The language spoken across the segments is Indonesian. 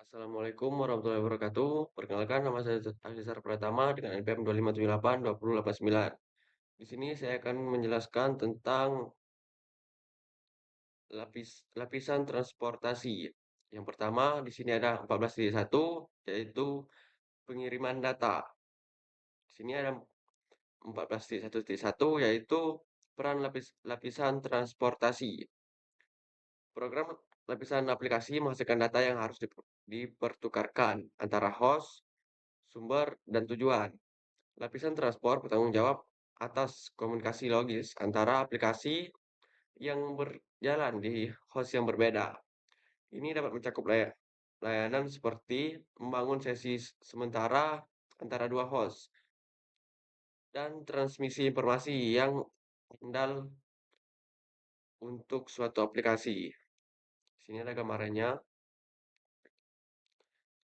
Assalamualaikum warahmatullahi wabarakatuh. Perkenalkan nama saya Azizar Pratama dengan NPM 2578 2089. Di sini saya akan menjelaskan tentang lapisan transportasi. Yang pertama di sini ada 14.1 yaitu pengiriman data. Di sini ada 14.1.1 yaitu peran lapisan transportasi. Program lapisan aplikasi menghasilkan data yang harus dipertukarkan antara host, sumber, dan tujuan. Lapisan transport bertanggung jawab atas komunikasi logis antara aplikasi yang berjalan di host yang berbeda. Ini dapat mencakup layanan seperti membangun sesi sementara antara dua host dan transmisi informasi yang handal untuk suatu aplikasi. Di sini ada gambarannya.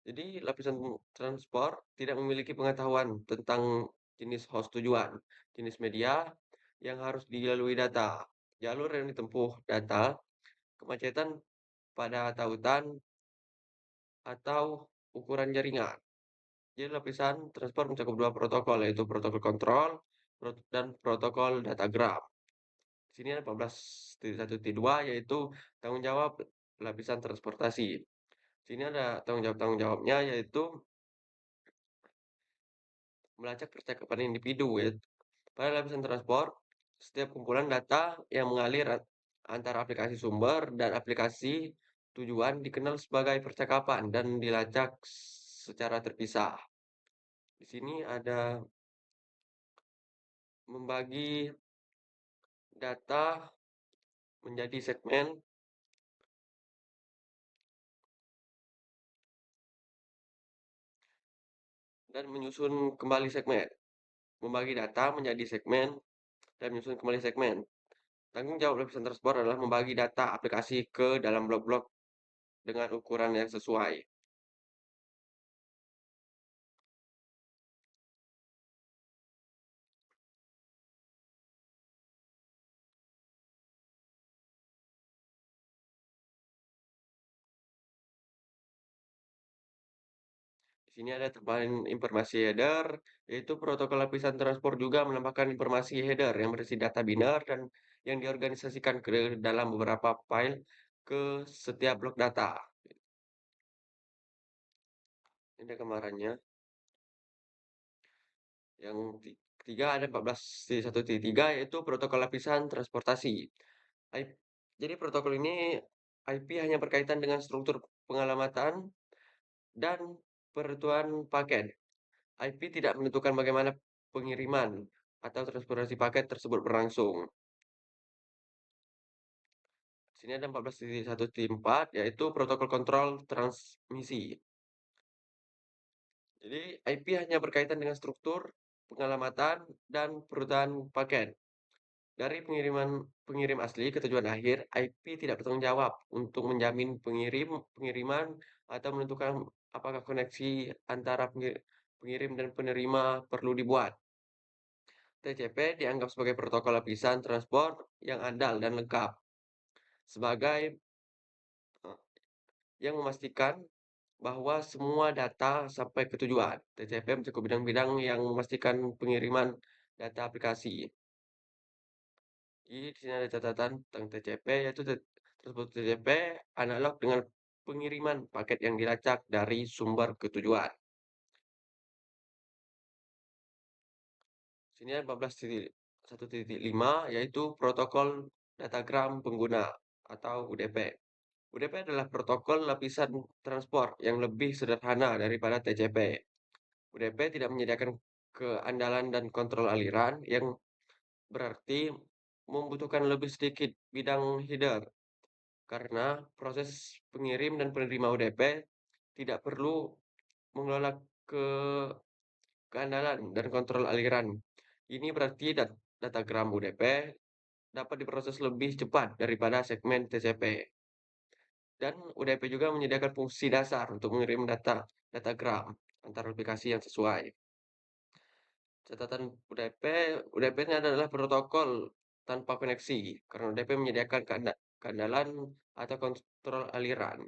Jadi, lapisan transport tidak memiliki pengetahuan tentang jenis host tujuan, jenis media yang harus dilalui data, jalur yang ditempuh data, kemacetan pada tautan, atau ukuran jaringan. Jadi, lapisan transport mencakup dua protokol, yaitu protokol kontrol dan protokol datagram. Di sini ada 14.1.2, yaitu tanggung jawab lapisan transportasi. Di sini ada tanggung jawabnya, yaitu melacak percakapan individu ya. Pada lapisan transport, setiap kumpulan data yang mengalir antara aplikasi sumber dan aplikasi tujuan dikenal sebagai percakapan dan dilacak secara terpisah. Di sini ada membagi data menjadi segmen dan menyusun kembali segmen. Membagi data menjadi segmen dan menyusun kembali segmen. Tanggung jawab lapisan transport adalah membagi data aplikasi ke dalam blok-blok dengan ukuran yang sesuai. Di sini ada tambahan informasi header, yaitu protokol lapisan transport juga menambahkan informasi header yang berisi data binar dan yang diorganisasikan ke dalam beberapa file ke setiap blok data. Ini ada gambarannya. Yang ketiga ada 14.1.3 yaitu protokol lapisan transportasi. Jadi protokol ini IP hanya berkaitan dengan struktur pengalamatan dan perutuan paket. IP tidak menentukan bagaimana pengiriman atau transportasi paket tersebut berlangsung. Di sini ada 14.1.4 yaitu protokol kontrol transmisi. Jadi IP hanya berkaitan dengan struktur, pengalamatan, dan perututan paket. Dari pengirim asli ke tujuan akhir, IP tidak bertanggung jawab untuk menjamin pengiriman atau menentukan apakah koneksi antara pengirim dan penerima perlu dibuat. TCP dianggap sebagai protokol lapisan transport yang andal dan lengkap, sebagai yang memastikan bahwa semua data sampai ke tujuan. TCP mencakup bidang-bidang yang memastikan pengiriman data aplikasi. Jadi di sini ada catatan tentang TCP, yaitu tersebut TCP analog dengan pengiriman paket yang dilacak dari sumber ke tujuan. Sini ada 14.1.5 yaitu protokol datagram pengguna atau UDP. UDP adalah protokol lapisan transport yang lebih sederhana daripada TCP. UDP tidak menyediakan keandalan dan kontrol aliran yang berarti membutuhkan lebih sedikit bidang header karena proses pengirim dan penerima UDP tidak perlu mengelola ke keandalan dan kontrol aliran. Ini berarti datagram UDP dapat diproses lebih cepat daripada segmen TCP. Dan UDP juga menyediakan fungsi dasar untuk mengirim datagram antar aplikasi yang sesuai. Catatan UDP-nya adalah protokol tanpa koneksi, karena UDP menyediakan keandalan atau kontrol aliran.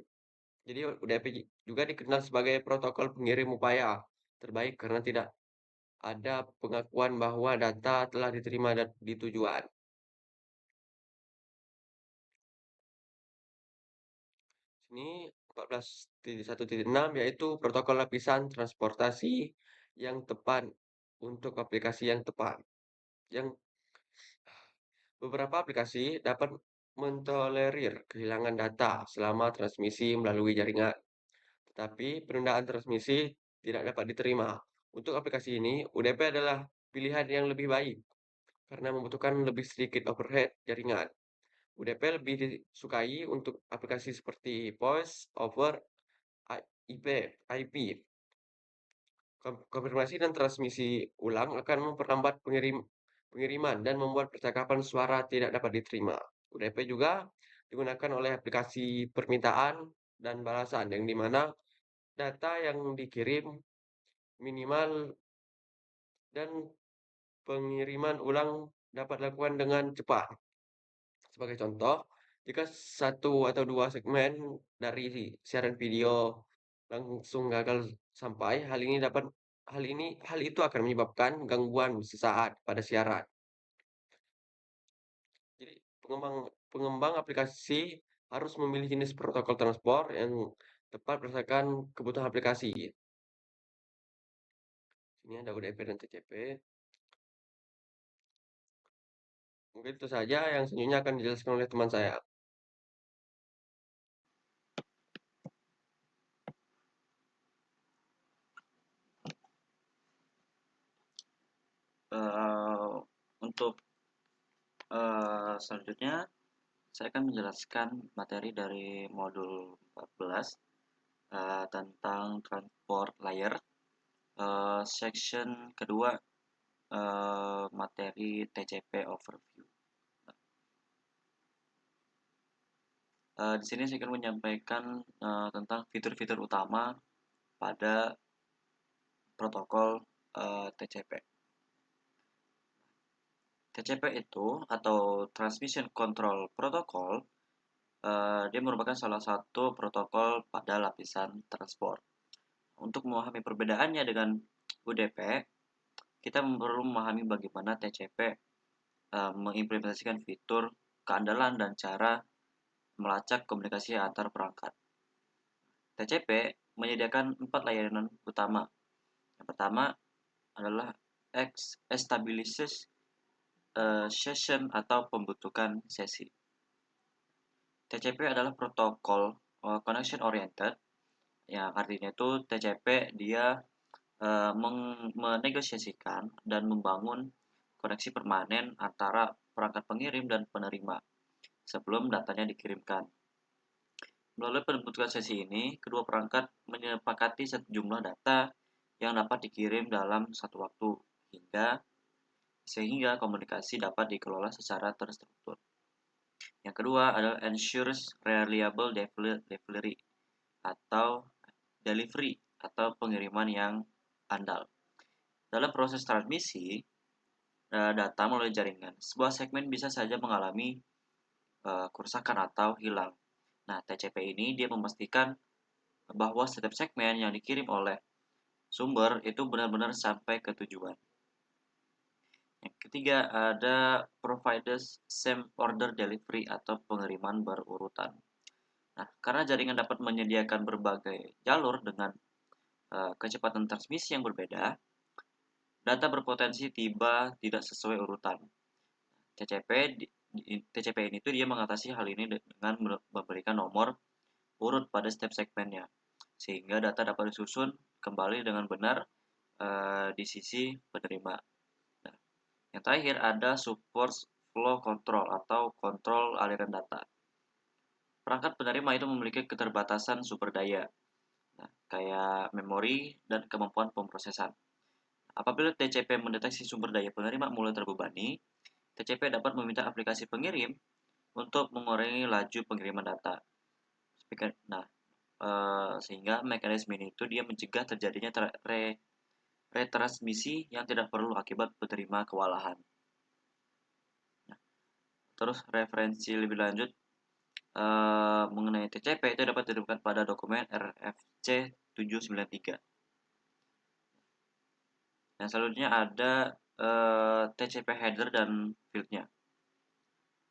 Jadi UDP juga dikenal sebagai protokol pengirim upaya terbaik karena tidak ada pengakuan bahwa data telah diterima dan di tujuan. Sini 14.1.6 yaitu protokol lapisan transportasi yang tepat untuk aplikasi yang tepat. Yang beberapa aplikasi dapat mentolerir kehilangan data selama transmisi melalui jaringan, tetapi penundaan transmisi tidak dapat diterima. Untuk aplikasi ini, UDP adalah pilihan yang lebih baik karena membutuhkan lebih sedikit overhead jaringan. UDP lebih disukai untuk aplikasi seperti voice over IP. IP. Konfirmasi dan transmisi ulang akan memperlambat pengiriman dan membuat percakapan suara tidak dapat diterima. UDP juga digunakan oleh aplikasi permintaan dan balasan, yang dimana data yang dikirim minimal dan pengiriman ulang dapat dilakukan dengan cepat. Sebagai contoh, jika satu atau dua segmen dari siaran video langsung gagal sampai, hal itu akan menyebabkan gangguan sesaat pada siaran. Jadi pengembang pengembang aplikasi harus memilih jenis protokol transport yang tepat berdasarkan kebutuhan aplikasi. Sini ada UDP dan TCP. Mungkin itu saja yang selanjutnya akan dijelaskan oleh teman saya. Untuk selanjutnya saya akan menjelaskan materi dari modul 14 tentang transport layer. Section kedua, materi TCP overview. Di sini saya akan menyampaikan tentang fitur-fitur utama pada protokol TCP. TCP itu atau Transmission Control Protocol, dia merupakan salah satu protokol pada lapisan transport. Untuk memahami perbedaannya dengan UDP, kita perlu memahami bagaimana TCP mengimplementasikan fitur, keandalan, dan cara melacak komunikasi antar perangkat. TCP menyediakan 4 layanan utama. Yang pertama adalah establishes session atau pembentukan sesi. TCP adalah protokol connection oriented, yang artinya itu TCP dia menegosiasikan dan membangun koneksi permanen antara perangkat pengirim dan penerima sebelum datanya dikirimkan. Melalui pembentukan sesi ini, kedua perangkat menyepakati sejumlah data yang dapat dikirim dalam satu waktu sehingga komunikasi dapat dikelola secara terstruktur. Yang kedua adalah ensures reliable delivery atau pengiriman yang andal. Dalam proses transmisi data melalui jaringan, sebuah segmen bisa saja mengalami kerusakan atau hilang. Nah, TCP ini dia memastikan bahwa setiap segmen yang dikirim oleh sumber itu benar-benar sampai ke tujuan. Yang ketiga ada providers same order delivery atau pengiriman berurutan. Nah, karena jaringan dapat menyediakan berbagai jalur dengan kecepatan transmisi yang berbeda, data berpotensi tiba tidak sesuai urutan. TCP TCP ini tuh dia mengatasi hal ini dengan memberikan nomor urut pada setiap segmennya, sehingga data dapat disusun kembali dengan benar di sisi penerima. Nah, yang terakhir ada support flow control atau kontrol aliran data. Perangkat penerima itu memiliki keterbatasan sumber daya, nah, kayak memori dan kemampuan pemrosesan. Apabila TCP mendeteksi sumber daya penerima mulai terbebani, TCP dapat meminta aplikasi pengirim untuk mengurangi laju pengiriman data. Nah, sehingga mekanisme ini itu dia mencegah terjadinya retransmisi yang tidak perlu akibat penerima kewalahan. Nah, terus referensi lebih lanjut mengenai TCP itu dapat ditemukan pada dokumen RFC 793. Yang selanjutnya ada TCP header dan fieldnya.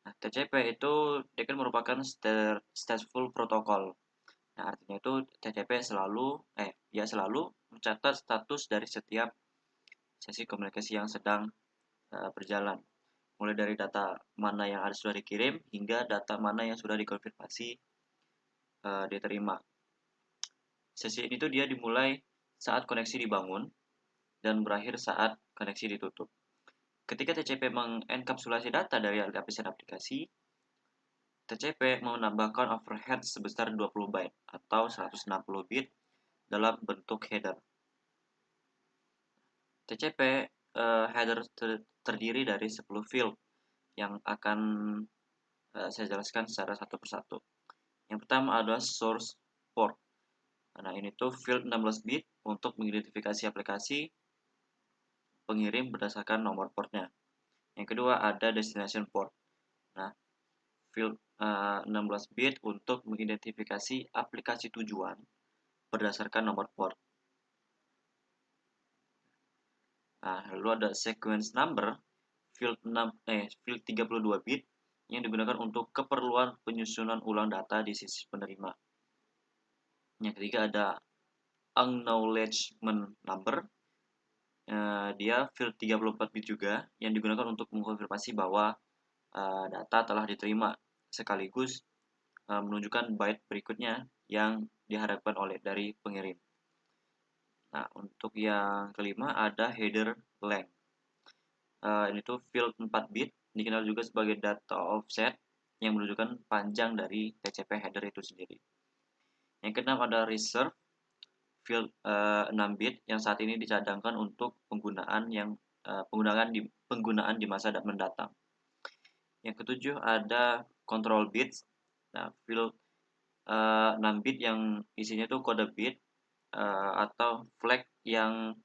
Nah, TCP itu dia kan merupakan stateful protocol. Nah, artinya itu TCP selalu mencatat status dari setiap sesi komunikasi yang sedang berjalan. Mulai dari data mana yang sudah dikirim hingga data mana yang sudah dikonfirmasi diterima. Sesi ini tuh dia dimulai saat koneksi dibangun dan berakhir saat koneksi ditutup. Ketika TCP mengenkapsulasi data dari lapisan aplikasi, TCP menambahkan overhead sebesar 20 byte atau 160 bit dalam bentuk header. TCP header terdiri dari 10 field yang akan saya jelaskan secara satu persatu. Yang pertama adalah source port. Nah, ini tuh field 16 bit untuk mengidentifikasi aplikasi pengirim berdasarkan nomor portnya. Yang kedua ada destination port. Nah, field 16 bit untuk mengidentifikasi aplikasi tujuan berdasarkan nomor port. Nah, lalu ada sequence number field 32 bit yang digunakan untuk keperluan penyusunan ulang data di sisi penerima. Yang ketiga ada acknowledgement number. Dia field 34 bit juga yang digunakan untuk mengkonfirmasi bahwa data telah diterima sekaligus menunjukkan byte berikutnya yang diharapkan dari pengirim. Nah, untuk yang kelima ada header length. Ini tuh field 4 bit, dikenal juga sebagai data offset yang menunjukkan panjang dari TCP header itu sendiri. Yang keenam ada reserve field 6 bit yang saat ini dicadangkan untuk penggunaan di masa mendatang. Yang ketujuh ada control bits. Nah, field 6 bit yang isinya itu kode bit atau flag yang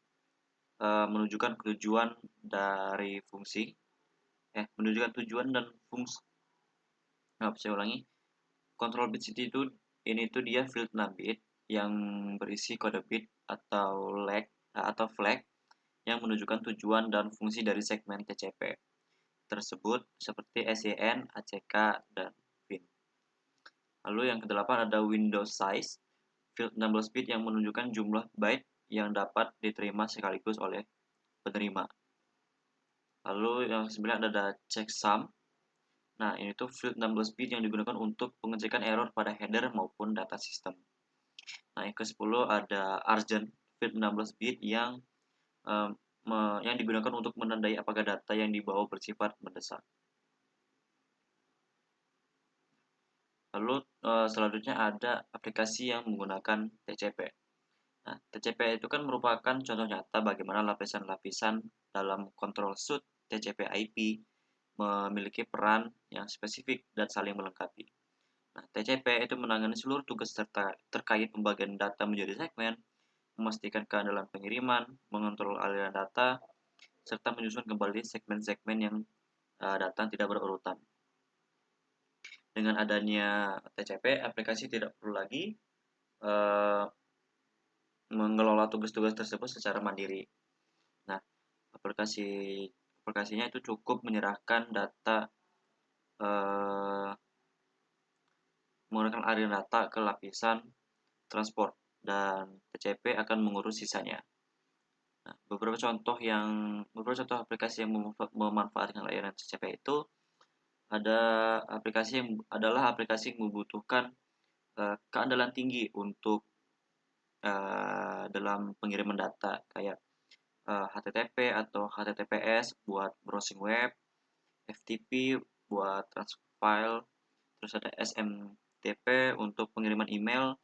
menunjukkan tujuan dari fungsi menunjukkan tujuan dan fungsi. Saya ulangi. Control bit itu ini tuh dia field 6 bit yang berisi kode bit atau flag yang menunjukkan tujuan dan fungsi dari segmen TCP tersebut seperti SYN, ACK, dan PIN. Lalu yang kedelapan ada window size, field 16 bit yang menunjukkan jumlah byte yang dapat diterima sekaligus oleh penerima. Lalu yang ke-9 ada checksum. Nah, ini tuh field 16 bit yang digunakan untuk pengecekan error pada header maupun data sistem. Nah, yang ke-10 ada urgent, field 16 bit yang digunakan untuk menandai apakah data yang dibawa bersifat mendesak. Lalu selanjutnya ada aplikasi yang menggunakan TCP. Nah, TCP itu kan merupakan contoh nyata bagaimana lapisan-lapisan dalam kontrol suite TCP IP memiliki peran yang spesifik dan saling melengkapi. Nah, TCP itu menangani seluruh tugas terkait pembagian data menjadi segmen, memastikan keandalan pengiriman, mengontrol aliran data, serta menyusun kembali segmen-segmen yang datang tidak berurutan. Dengan adanya TCP, aplikasi tidak perlu lagi mengelola tugas-tugas tersebut secara mandiri. Nah, aplikasinya itu cukup menyerahkan data menggunakan aliran data ke lapisan transport dan TCP akan mengurus sisanya. Nah, beberapa contoh aplikasi yang memanfaatkan layanan TCP itu adalah aplikasi yang membutuhkan keandalan tinggi untuk dalam pengiriman data kayak HTTP atau HTTPS buat browsing web, FTP buat transfer file, terus ada SMTP untuk pengiriman email,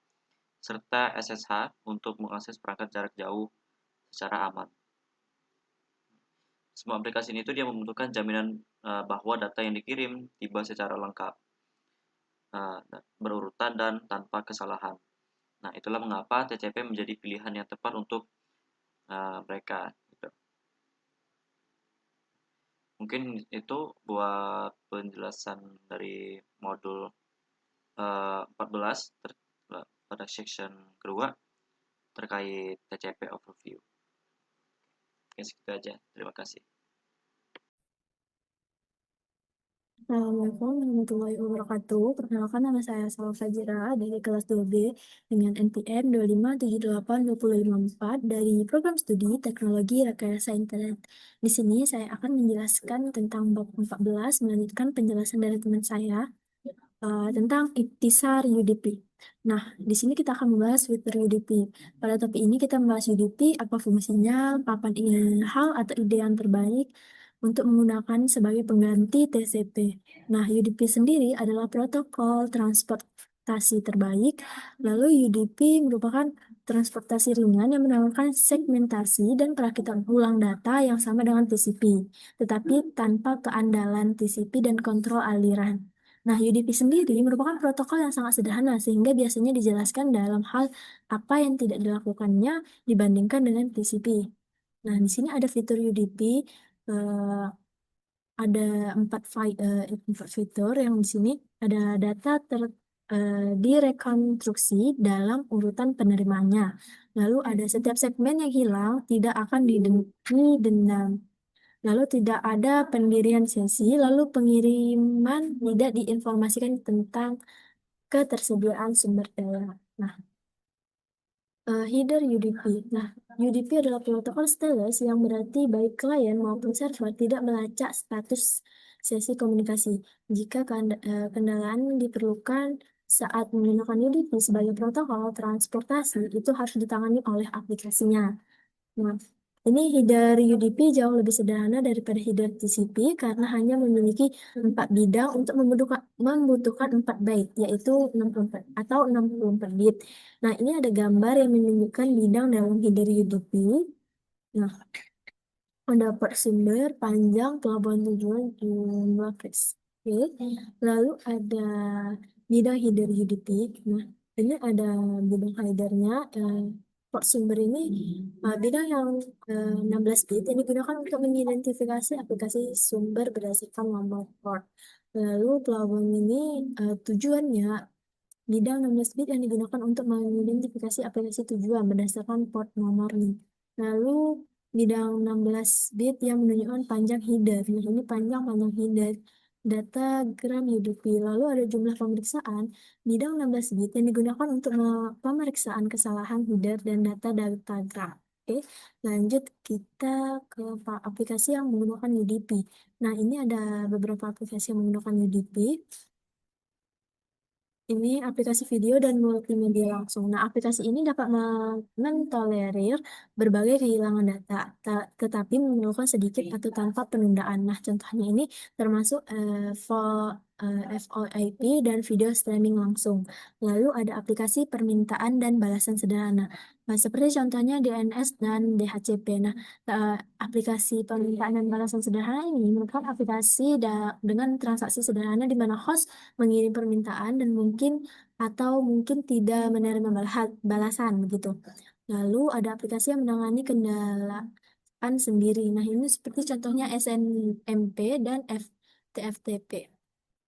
serta SSH untuk mengakses perangkat jarak jauh secara aman. Semua aplikasi ini dia membutuhkan jaminan bahwa data yang dikirim tiba secara lengkap, berurutan dan tanpa kesalahan. Nah, itulah mengapa TCP menjadi pilihan yang tepat untuk mereka. Gitu. Mungkin itu buat penjelasan dari modul 14 pada section kedua terkait TCP overview. Oke, segitu aja. Terima kasih. Assalamualaikum warahmatullahi wabarakatuh. Perkenalkan, nama saya Salwa Fajira dari kelas 2B dengan NPM 2578254 dari program studi Teknologi Rekayasa Internet. Di sini saya akan menjelaskan tentang bab 14, melanjutkan penjelasan dari teman saya tentang ikhtisar UDP. Nah, di sini kita akan membahas fitur UDP. Pada topik ini kita membahas UDP, apa fungsinya, papan hal atau ide yang terbaik untuk menggunakan sebagai pengganti TCP. Nah, UDP sendiri adalah protokol transportasi terbaik. Lalu UDP merupakan transportasi ringan yang menawarkan segmentasi dan perakitan ulang data yang sama dengan TCP, tetapi tanpa keandalan TCP dan kontrol aliran. Nah, UDP sendiri merupakan protokol yang sangat sederhana sehingga biasanya dijelaskan dalam hal apa yang tidak dilakukannya dibandingkan dengan TCP. Nah, di sini ada fitur UDP, eh, ada empat fitur yang di sini ada data direkonstruksi dalam urutan penerimaannya. Lalu ada setiap segmen yang hilang tidak akan didendam. Lalu tidak ada pendirian sesi, lalu pengiriman tidak diinformasikan tentang ketersediaan sumber daya. Nah, header UDP. Nah, UDP adalah protokol stateless yang berarti baik klien maupun server tidak melacak status sesi komunikasi. Jika kendaraan diperlukan saat menggunakan UDP sebagai protokol transportasi, itu harus ditangani oleh aplikasinya. Nah, ini header UDP jauh lebih sederhana daripada header TCP karena hanya memiliki 4 bidang untuk membutuhkan 4 byte, yaitu 64 atau 64 bit. Nah, ini ada gambar yang menunjukkan bidang dalam header UDP. Nah, ada port sumber, panjang, pelabuhan tujuan, jumlah flash. Oke. Lalu ada bidang header UDP. Nah, ini ada bidang headernya. Port sumber ini bidang yang 16 bit yang digunakan untuk mengidentifikasi aplikasi sumber berdasarkan nomor port. Lalu pelabuhan ini tujuannya bidang 16 bit yang digunakan untuk mengidentifikasi aplikasi tujuan berdasarkan port nomornya. Lalu bidang 16 bit yang menunjukkan panjang header. Nah, ini panjang header. Data gram UDP. Lalu ada jumlah pemeriksaan. Bidang 16 bit yang digunakan untuk pemeriksaan kesalahan header dan data gram. Oke, lanjut kita ke aplikasi yang menggunakan UDP. Nah, ini ada beberapa aplikasi yang menggunakan UDP. Ini aplikasi video dan multimedia langsung. Nah, aplikasi ini dapat mentolerir berbagai kehilangan data, tetapi memerlukan sedikit atau tanpa penundaan. Nah, contohnya ini termasuk VoIP dan video streaming langsung. Lalu ada aplikasi permintaan dan balasan sederhana. Nah, seperti contohnya DNS dan DHCP. Nah, aplikasi permintaan dan balasan sederhana ini merupakan aplikasi dengan transaksi sederhana di mana host mengirim permintaan dan mungkin tidak menerima balasan begitu. Lalu ada aplikasi yang menangani kendaraan sendiri. Nah, ini seperti contohnya SNMP dan TFTP.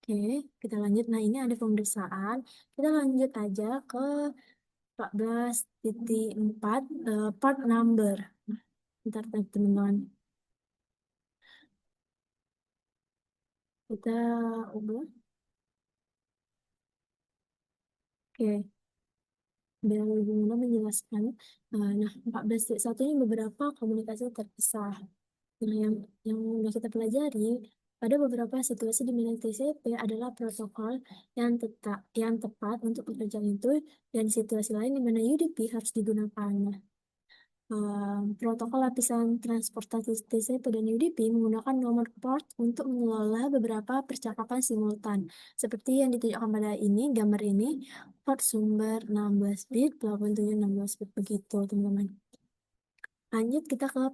Oke, kita lanjut. Nah, ini ada pemeriksaan. Kita lanjut aja ke 14.4 part number. Bentar, teman-teman. Kita ubah. Oke. Biar lebih mudah menjelaskan. Nah, 14.1 ini beberapa komunikasi terpisah. Nah, yang sudah kita pelajari, pada beberapa situasi di mana TCP adalah protokol yang tepat untuk pekerjaan itu, dan situasi lain di mana UDP harus digunakan. Nah, protokol lapisan transportasi TCP dan UDP menggunakan nomor port untuk mengelola beberapa percakapan simultan. Seperti yang ditunjukkan pada ini, gambar ini, port sumber 16 bit, pelabuhan tujuan 16 bit, begitu teman-teman. Lanjut kita ke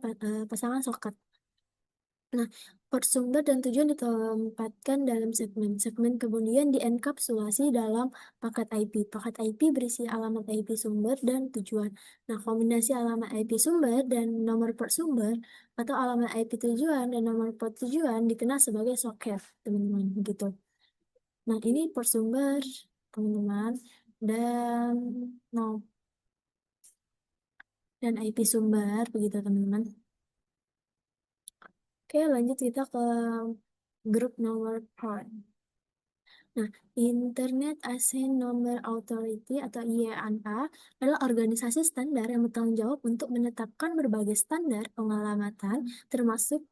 pasangan soket. Nah, port sumber dan tujuan ditempatkan dalam segmen. Segmen kemudian dienkapsulasi dalam paket IP. Paket IP berisi alamat IP sumber dan tujuan. Nah, kombinasi alamat IP sumber dan nomor port sumber atau alamat IP tujuan dan nomor port tujuan dikenal sebagai soket, teman-teman. Begitu. Nah, ini port sumber teman-teman, dan no dan IP sumber begitu teman-teman. Oke, lanjut kita ke grup nomor port. Nah, Internet Assigned Number Authority atau IANA adalah organisasi standar yang bertanggung jawab untuk menetapkan berbagai standar pengelamatan termasuk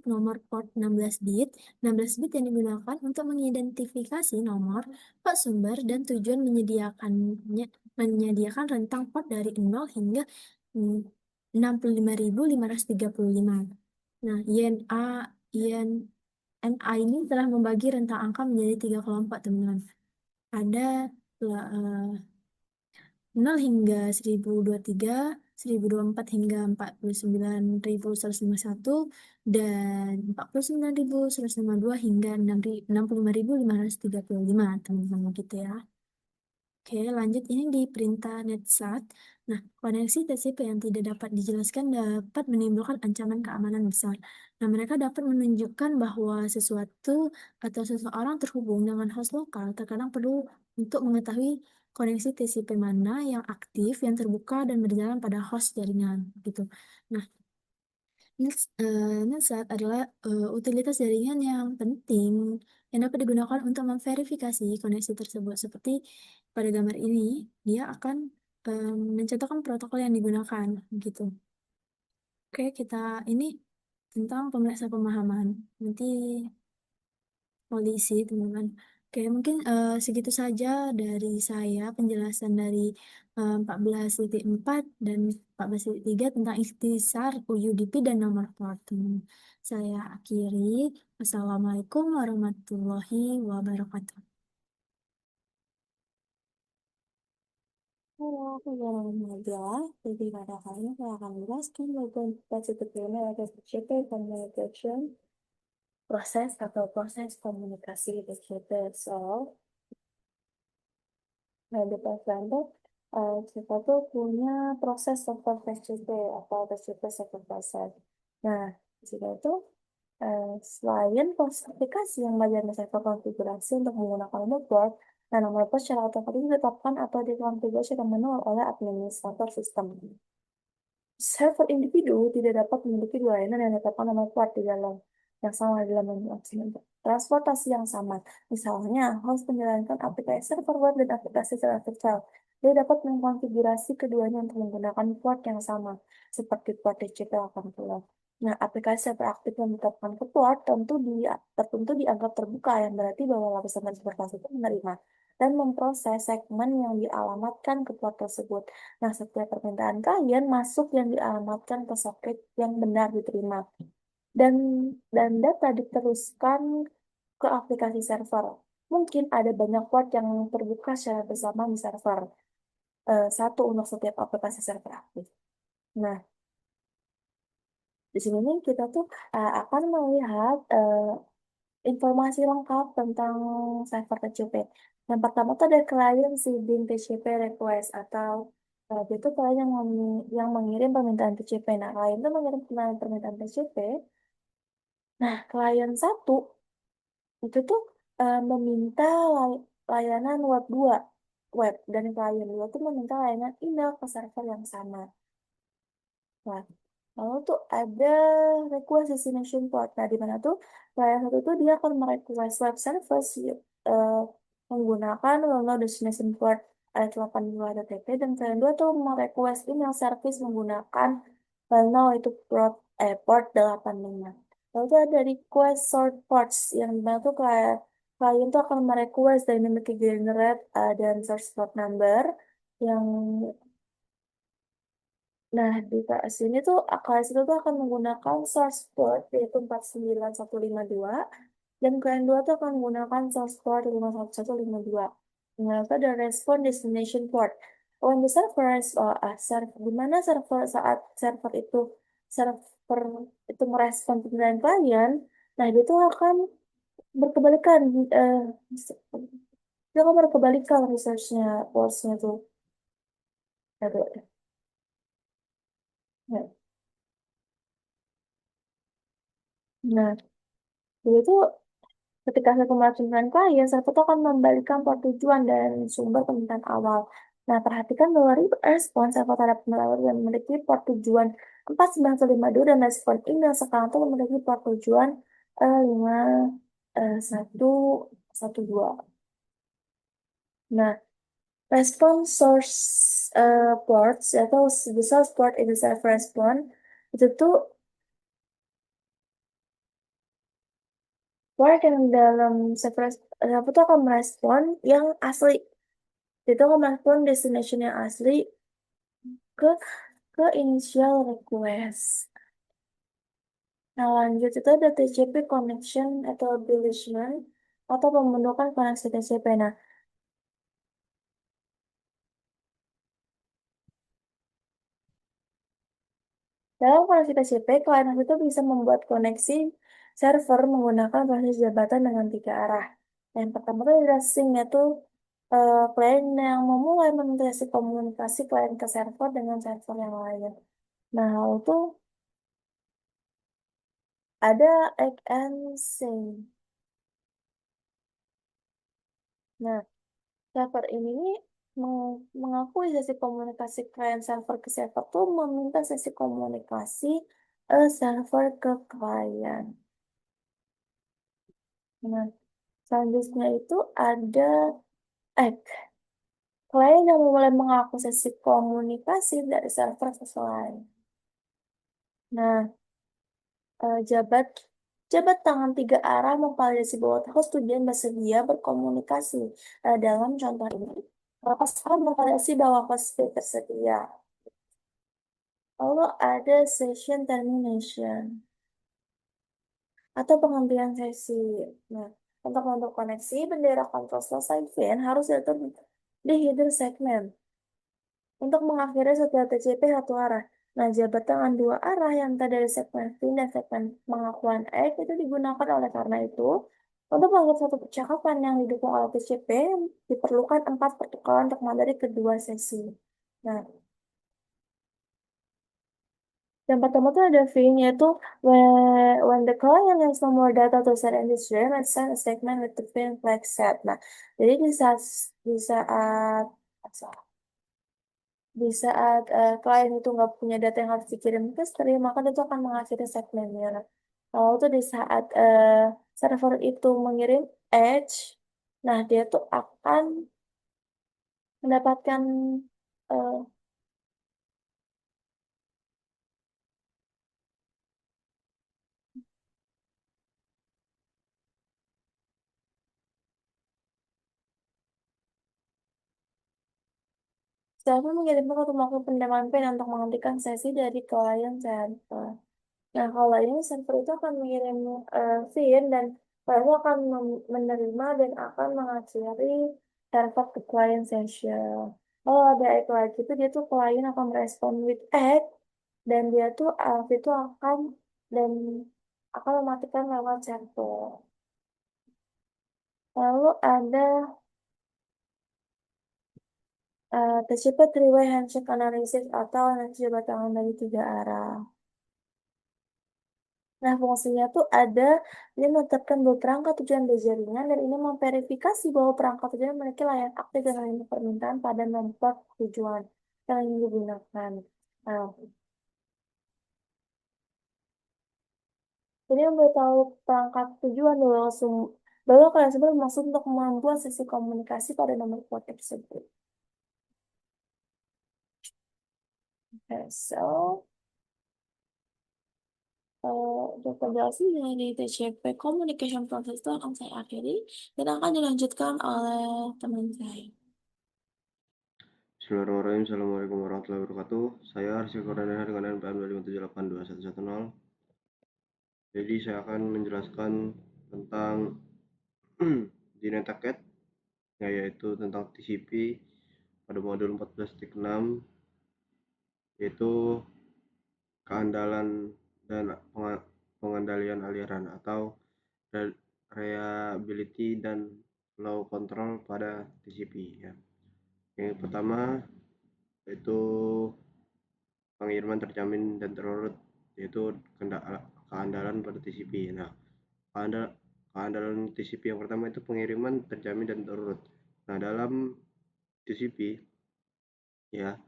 nomor port 16 bit. 16 bit yang digunakan untuk mengidentifikasi nomor, port sumber, dan tujuan menyediakan rentang port dari 0 hingga 65.535. Nah, IANA ini telah membagi rentang angka menjadi 3 kelompok, teman-teman. Ada 0 hingga 1023, 1024 hingga 49.151, dan 49.152 hingga 65.535, teman-teman, gitu ya. Oke, lanjut ini di perintah NetSat. Nah, koneksi TCP yang tidak dapat dijelaskan dapat menimbulkan ancaman keamanan besar. Nah, mereka dapat menunjukkan bahwa sesuatu atau seseorang terhubung dengan host lokal terkadang perlu untuk mengetahui koneksi TCP mana yang aktif, yang terbuka, dan berjalan pada host jaringan, gitu. Nah, NetSat adalah utilitas jaringan yang penting yang dapat digunakan untuk memverifikasi koneksi tersebut. Seperti pada gambar ini, dia akan mencontohkan protokol yang digunakan, gitu. Oke, kita ini tentang pemeriksa pemahaman. Nanti polisi, teman-teman. Oke, mungkin segitu saja dari saya penjelasan dari 14.4 dan 14.3 tentang ikhtisar UUDP dan nomor port, teman. Saya akhiri. Wassalamualaikum warahmatullahi wabarakatuh. Halo, aku Zara Nadia. Jadi pada kali ini saya akan menjelaskan bagian kita ada CP communication, proses atau proses komunikasi DCP. So, nah, di PSBN tuh kita tuh punya proses software TCP atau TCP second process. Nah, di situ tuh selain proses aplikasi yang bagian dari konfigurasi untuk menggunakan network, nah nomor port secara otomatis ditetapkan atau dikonfigurasi secara manual oleh administrator sistem. Server individu tidak dapat memiliki dua layanan yang ditetapkan nomor port di dalam yang sama di dalam menu transportasi yang sama. Misalnya, host menjalankan aplikasi server web dan aplikasi secara virtual. Dia dapat mengkonfigurasi keduanya untuk menggunakan port yang sama, seperti port TCP/80. Nah, aplikasi server aktif yang ditetapkan ke port tertentu dianggap terbuka, yang berarti bahwa lapisan transportasi itu menerima dan memproses segmen yang dialamatkan ke port tersebut. Nah, setiap permintaan klien masuk yang dialamatkan ke soket yang benar diterima. Dan data diteruskan ke aplikasi server. Mungkin ada banyak port yang terbuka secara bersama di server. Satu untuk setiap aplikasi server aktif. Nah, di sini nih kita tuh akan melihat informasi lengkap tentang server TCP. Yang pertama tuh ada klien sending TCP request atau itu klien yang mengirim permintaan TCP. Nah, klien itu mengirim permintaan TCP. Nah, klien satu itu tuh meminta layanan web 2 dan klien 2 tuh meminta layanan email ke server yang sama. Nah, lalu tuh ada request destination port. Nah, di mana tuh klien satu tuh dia akan merequest web service eh, menggunakan lalu destination port 82.ttp dan klien 2 tuh merequest email service menggunakan lalu itu port 85. Lalu tuh ada request sort ports yang dimana tuh klien tuh akan merequest dynamically generate dan source port number yang nah, di sini tuh AKS itu tuh akan menggunakan source port yaitu 49152 dan klien 2 tuh akan menggunakan source port 51152. Nah, itu ada respon destination port. When the server di mana saat server itu merespon panggilan klien, nah dia tuh akan berkebalikan dia akan berkebalikan researchnya portsnya tuh. Aduh. Nah, nah, dia tuh Ketika satu melakukan klien, server itu akan membalikan port tujuan dan sumber permintaan awal. Nah, perhatikan bahwa respon server terhadap malware yang memiliki port tujuan 4952 dan respon email sekarang itu memiliki port tujuan 5112. Nah, respon source ports atau the source port itu self respond itu tuh port yang dalam server itu akan merespon yang asli. Itu akan merespon destination yang asli ke ke initial request. Nah, lanjut itu ada TCP connection atau establishment atau pembentukan koneksi TCP. Nah, dalam koneksi TCP, klien itu bisa membuat koneksi server menggunakan proses jabatan dengan tiga arah. Yang pertama itu adalah sync, yaitu klien yang memulai mendeteksi komunikasi klien ke server dengan server yang lain. Nah, lalu itu ada egg and sync. Nah, server ini nih mengakui sesi komunikasi klien server ke server tuh meminta sesi komunikasi server ke klien. Nah, selanjutnya itu ada egg. Klien yang mulai mengaku sesi komunikasi dari server ke klien. Nah, jabat jabat tangan tiga arah memvalidasi bahwa tujuan bersedia berkomunikasi. Dalam contoh ini, pasangan memvalidasi bahwa host tersedia. Lalu ada session termination atau penghentian sesi. Nah, untuk koneksi, bendera kontrol selesai VN harus diatur di header segmen untuk mengakhiri setiap TCP satu arah. Nah, jabat tangan dua arah yang tadi dari segmen VIN dan segmen pengakuan X itu digunakan oleh karena itu, untuk mengatur satu percakapan yang didukung oleh TCP, diperlukan 4 pertukaran untuk dari kedua sesi. Nah, yang pertama tuh ada V, yaitu when the client has no more data to set in the stream, and send a segment with the VIN flag set. Nah, jadi di saat klien itu nggak punya data yang harus dikirim ke stream, maka dia itu akan mengakhiri segmennya. Nah, lalu tuh di saat server itu mengirim edge, nah dia tuh akan mendapatkan eh, server mengirimkan otomatis pendaman PIN untuk menghentikan sesi dari klien server. Nah, kalau ini server itu akan mengirim VIN dan lalu akan menerima dan akan mengakhiri server ke client session. Kalau ada egg lagi itu dia tuh klien akan merespon with egg dan dia tuh itu akan dan akan mematikan lewat server. Lalu ada TCP three-way handshake analysis atau analisis jabat tangan dari tiga arah. Nah, fungsinya tuh ada, ini menetapkan bahwa perangkat tujuan berjaringan dan ini memverifikasi bahwa perangkat tujuan memiliki layanan aktif dan layanan permintaan pada nomor tujuan yang ingin digunakan. Nah, ini memberitahu perangkat tujuan bahwa kalian tersebut bermaksud untuk membuat sesi komunikasi pada nomor port tersebut. Okay, so, untuk penjelasan dari TCP Communication Process itu akan saya akhiri dan akan dilanjutkan oleh teman saya. Bismillahirrahmanirrahim. Assalamualaikum warahmatullahi wabarakatuh. Saya Arsyil Koordinator dengan NPM 257821110. Jadi saya akan menjelaskan tentang Dynetaket, yaitu tentang TCP pada modul 14.6, yaitu keandalan dan pengendalian aliran atau reliability dan flow control pada TCP ya. Yang pertama yaitu pengiriman terjamin dan terurut, yaitu keandalan pada TCP. Nah, keandalan TCP yang pertama itu pengiriman terjamin dan terurut. Nah, dalam TCP ya,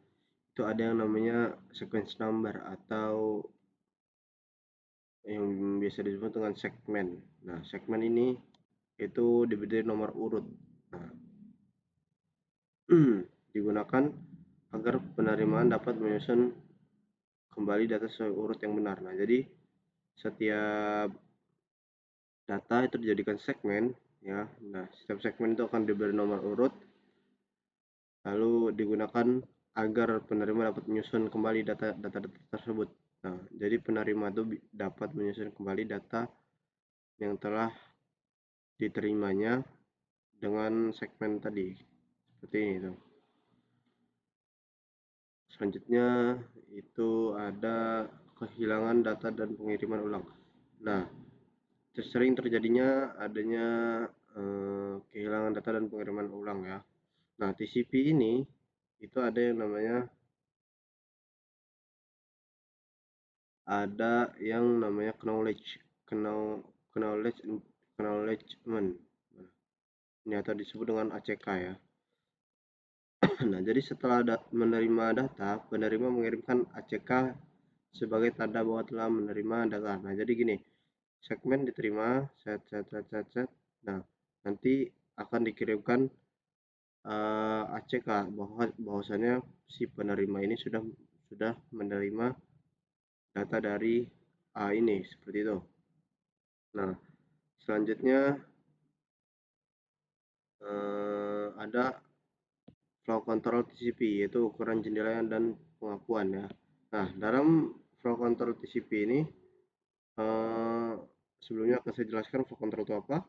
itu ada yang namanya sequence number atau yang biasa disebut dengan segmen. Nah, segmen ini itu diberi nomor urut. Nah, digunakan agar penerimaan dapat menyusun kembali data sesuai urut yang benar. Nah, jadi setiap data itu dijadikan segmen ya. Nah, setiap segmen itu akan diberi nomor urut lalu digunakan agar penerima dapat menyusun kembali data tersebut. Nah, jadi penerima itu dapat menyusun kembali data yang telah diterimanya dengan segmen tadi. Seperti ini tuh. Selanjutnya itu ada kehilangan data dan pengiriman ulang. Nah, sering terjadinya adanya kehilangan data dan pengiriman ulang ya. Nah, TCP ini itu ada yang namanya acknowledgement. Ini atau disebut dengan ACK ya. Nah, jadi setelah menerima data, penerima mengirimkan ACK sebagai tanda bahwa telah menerima data. Nah, jadi gini, segmen diterima, set. Nah, nanti akan dikirimkan ACK bahwasanya si penerima ini sudah menerima data dari A ini, seperti itu. Nah, selanjutnya ada flow control TCP, yaitu ukuran jendela dan pengakuan ya. Nah, dalam flow control TCP ini sebelumnya akan saya jelaskan flow control itu apa,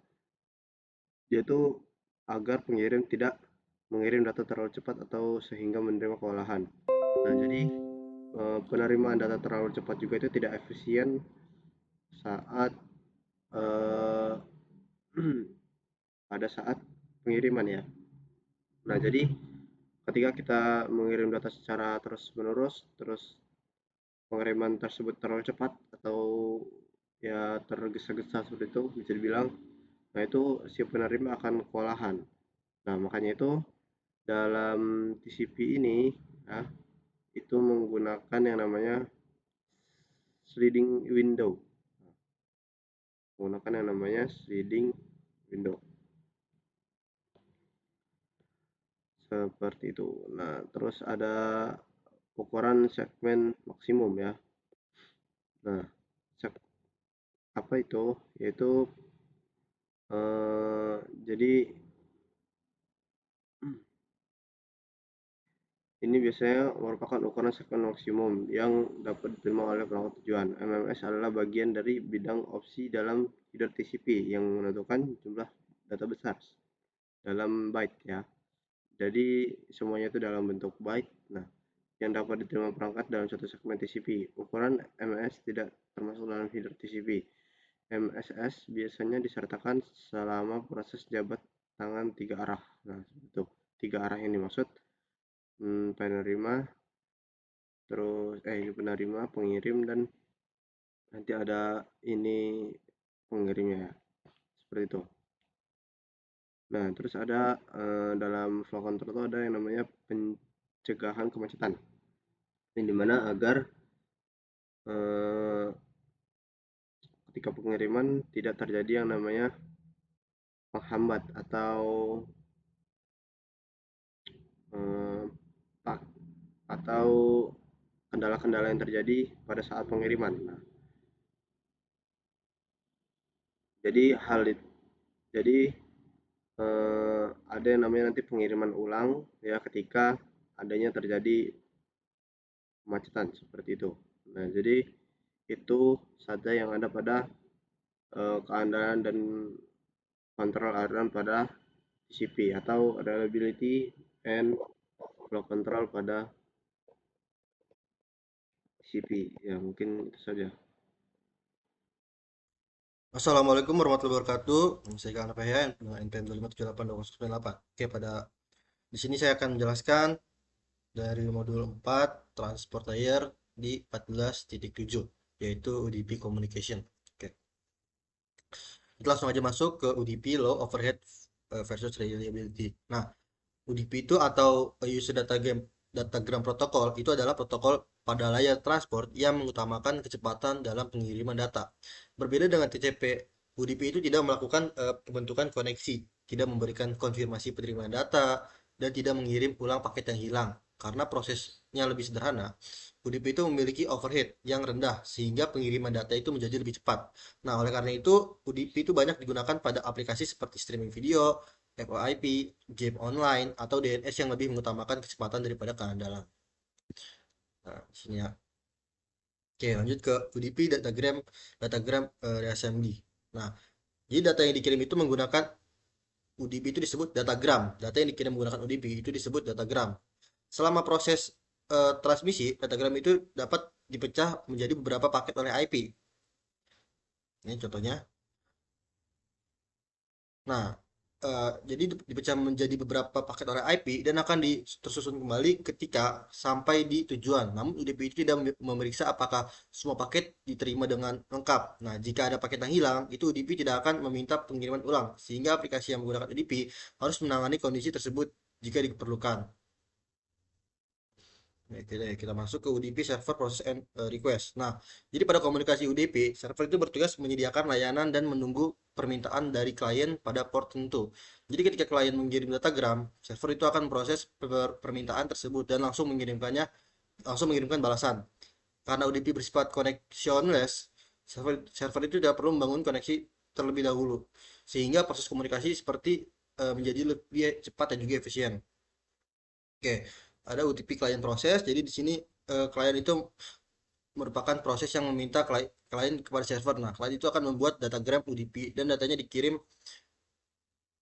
yaitu agar pengirim tidak mengirim data terlalu cepat atau sehingga menerima kewalahan. Nah, jadi penerimaan data terlalu cepat juga itu tidak efisien saat pada saat pengiriman ya. Nah, jadi ketika kita mengirim data secara terus-menerus, terus pengiriman tersebut terlalu cepat atau ya tergesa-gesa seperti itu bisa dibilang, nah itu si penerima akan kewalahan. Nah, makanya itu dalam TCP ini ya, itu menggunakan yang namanya sliding window. Menggunakan yang namanya sliding window. Seperti itu. Nah, terus ada ukuran segmen maksimum ya. Nah, apa itu? Yaitu jadi ini biasanya merupakan ukuran segmen maksimum yang dapat diterima oleh perangkat tujuan. MMS adalah bagian dari bidang opsi dalam header TCP yang menentukan jumlah data besar dalam byte ya. Jadi semuanya itu dalam bentuk byte. Nah, yang dapat diterima perangkat dalam satu segmen TCP. Ukuran MMS tidak termasuk dalam header TCP. MSS biasanya disertakan selama proses jabat tangan 3 arah. Nah, itu 3 arah yang dimaksud penerima, terus penerima, pengirim, dan nanti ada ini pengirimnya ya, seperti itu. Nah, terus ada dalam flow control itu ada yang namanya pencegahan kemacetan, ini dimana agar ketika pengiriman tidak terjadi yang namanya penghambat atau kendala-kendala yang terjadi pada saat pengiriman. Nah, jadi ada yang namanya nanti pengiriman ulang ya ketika adanya terjadi kemacetan seperti itu. Nah, jadi itu saja yang ada pada keandalan dan kontrol aliran pada TCP atau reliability and flow control pada TCP. Ya, mungkin itu saja. Assalamualaikum warahmatullahi wabarakatuh. Saya Kang Pehyan dengan NPM 25782098. Oke, di sini saya akan menjelaskan dari modul 4 transport layer di 14.7 yaitu UDP communication. Oke. Kita langsung aja masuk ke UDP, Low Overhead versus Reliability. Nah, UDP itu atau User Datagram Protocol itu adalah protokol pada layar transport yang mengutamakan kecepatan dalam pengiriman data. Berbeda dengan TCP, UDP itu tidak melakukan pembentukan koneksi, tidak memberikan konfirmasi penerimaan data, dan tidak mengirim ulang paket yang hilang. Karena prosesnya lebih sederhana, UDP itu memiliki overhead yang rendah sehingga pengiriman data itu menjadi lebih cepat. Nah, oleh karena itu, UDP itu banyak digunakan pada aplikasi seperti streaming video, FOIP, game online, atau DNS yang lebih mengutamakan kecepatan daripada keandalan. Nah, di sini ya. Oke, lanjut ke UDP datagram reassembly. Nah, jadi data yang dikirim itu menggunakan UDP itu disebut datagram. Data yang dikirim menggunakan UDP itu disebut datagram. Selama proses transmisi, datagram itu dapat dipecah menjadi beberapa paket oleh IP. Ini contohnya. Nah, jadi dipecah menjadi beberapa paket oleh IP dan akan tersusun kembali ketika sampai di tujuan. Namun UDP itu tidak memeriksa apakah semua paket diterima dengan lengkap. Nah, jika ada paket yang hilang, itu UDP tidak akan meminta pengiriman ulang, sehingga aplikasi yang menggunakan UDP harus menangani kondisi tersebut jika diperlukan. Kita masuk ke UDP server process and request. Nah, jadi pada komunikasi UDP, server itu bertugas menyediakan layanan dan menunggu permintaan dari klien pada port tertentu. Jadi ketika klien mengirim datagram, server itu akan proses permintaan tersebut dan langsung mengirimkan balasan. Karena UDP bersifat connectionless, server itu tidak perlu membangun koneksi terlebih dahulu, sehingga proses komunikasi seperti menjadi lebih cepat dan juga efisien. Oke, ada UTP klien proses. Jadi di sini klien itu merupakan proses yang meminta klien kepada server. Nah, klien itu akan membuat datagram UDP dan datanya dikirim.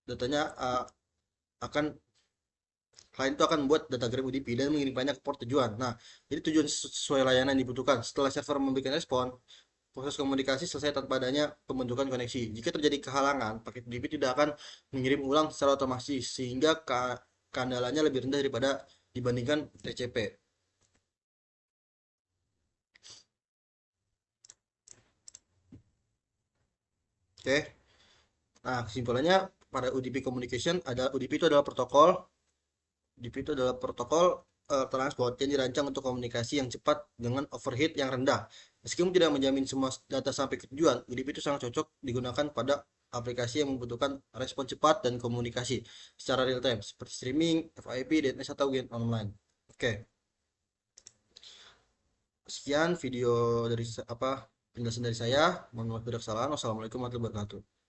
Datanya akan klien itu akan membuat datagram UDP dan mengirimkannya ke port tujuan. Nah, jadi tujuan sesuai layanan yang dibutuhkan. Setelah server memberikan respon, proses komunikasi selesai tanpa adanya pembentukan koneksi. Jika terjadi kehalangan, paket UDP tidak akan mengirim ulang secara otomatis sehingga keandalannya lebih rendah dibandingkan TCP. Oke. Nah, kesimpulannya pada UDP communication UDP itu adalah protokol transport yang dirancang untuk komunikasi yang cepat dengan overhead yang rendah. Meskipun tidak menjamin semua data sampai ke tujuan, UDP itu sangat cocok digunakan pada aplikasi yang membutuhkan respon cepat dan komunikasi secara real time seperti streaming, FYP, DNS atau game online. Oke. Sekian video dari penjelasan dari saya. Mohon maaf bila kesalahan. Wassalamualaikum warahmatullahi wabarakatuh.